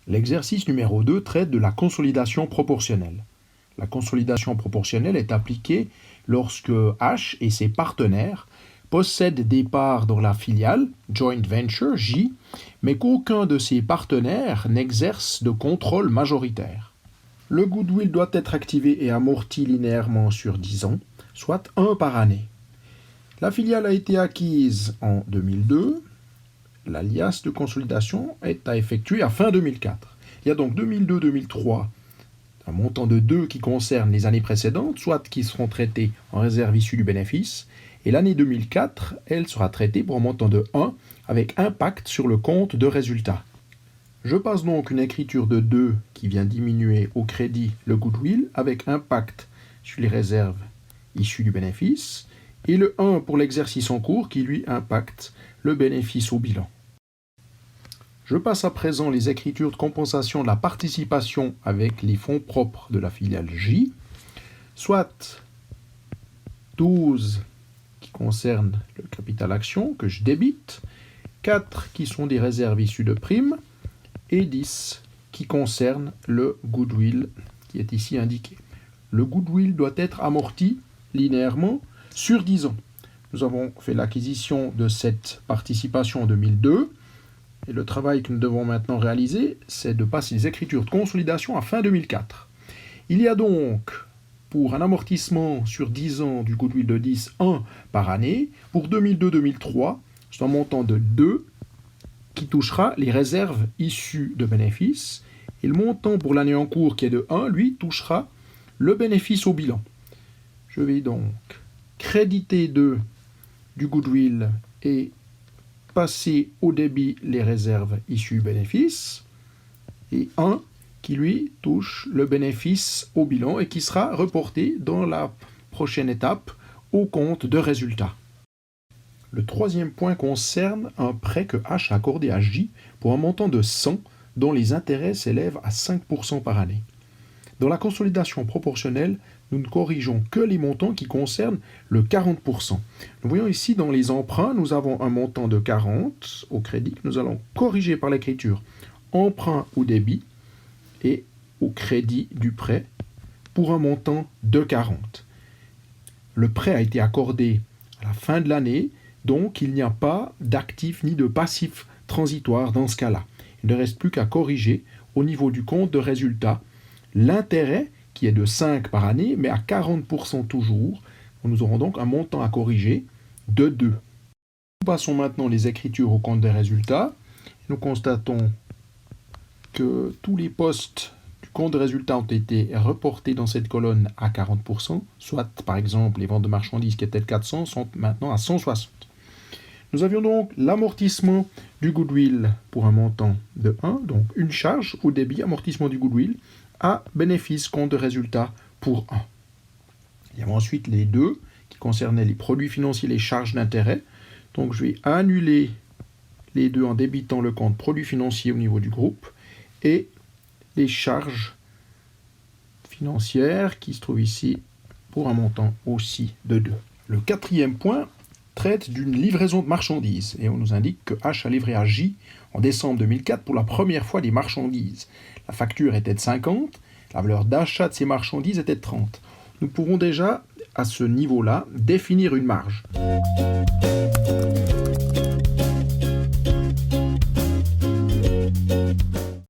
L'exercice numéro 2 traite de la consolidation proportionnelle. La consolidation proportionnelle est appliquée lorsque H et ses partenaires possèdent des parts dans la filiale, joint venture, J, mais qu'aucun de ses partenaires n'exerce de contrôle majoritaire. Le goodwill doit être activé et amorti linéairement sur 10 ans, soit 1 par année. La filiale a été acquise en 2002. L'alias de consolidation est à effectuer à fin 2004. Il y a donc 2002-2003, un montant de 2 qui concerne les années précédentes, soit qui seront traités en réserve issue du bénéfice, et l'année 2004, elle sera traitée pour un montant de 1 avec impact sur le compte de résultat. Je passe donc une écriture de 2 qui vient diminuer au crédit le goodwill avec impact sur les réserves issues du bénéfice, et le 1 pour l'exercice en cours qui lui impacte le bénéfice au bilan. Je passe à présent les écritures de compensation de la participation avec les fonds propres de la filiale J, soit 12 qui concernent le capital action que je débite, 4 qui sont des réserves issues de primes et 10 qui concernent le goodwill qui est ici indiqué. Le goodwill doit être amorti linéairement sur 10 ans. Nous avons fait l'acquisition de cette participation en 2002 et le travail que nous devons maintenant réaliser, c'est de passer les écritures de consolidation à fin 2004. Il y a donc, pour un amortissement sur 10 ans du goodwill de 10, 1 par année. Pour 2002-2003, c'est un montant de 2 qui touchera les réserves issues de bénéfices. Et le montant pour l'année en cours qui est de 1, lui, touchera le bénéfice au bilan. Je vais donc créditer 2 du goodwill et passer au débit les réserves issues bénéfices. Et 1 qui lui touche le bénéfice au bilan et qui sera reporté dans la prochaine étape au compte de résultat. Le troisième point concerne un prêt que H a accordé à J pour un montant de 100 dont les intérêts s'élèvent à 5% par année. Dans la consolidation proportionnelle, nous ne corrigeons que les montants qui concernent le 40%. Nous voyons ici dans les emprunts, nous avons un montant de 40 au crédit que nous allons corriger par l'écriture emprunt ou débit et au crédit du prêt pour un montant de 40. Le prêt a été accordé à la fin de l'année, donc il n'y a pas d'actif ni de passif transitoire dans ce cas-là. Il ne reste plus qu'à corriger au niveau du compte de résultat l'intérêt qui est de 5 par année, mais à 40% toujours. Nous aurons donc un montant à corriger de 2. Nous passons maintenant les écritures au compte des résultats. Nous constatons que tous les postes du compte de résultats ont été reportés dans cette colonne à 40%, soit par exemple les ventes de marchandises qui étaient de 400 sont maintenant à 160. Nous avions donc l'amortissement du goodwill pour un montant de 1, donc une charge au débit, amortissement du goodwill, à bénéfice compte de résultat pour 1. Il y avait ensuite les 2 qui concernaient les produits financiers, les charges d'intérêt. Donc je vais annuler les 2 en débitant le compte produits financiers au niveau du groupe et les charges financières qui se trouvent ici pour un montant aussi de 2. Le quatrième point traite d'une livraison de marchandises et on nous indique que H a livré à J en décembre 2004 pour la première fois des marchandises. La facture était de 50, la valeur d'achat de ces marchandises était de 30. Nous pourrons déjà, à ce niveau-là, définir une marge.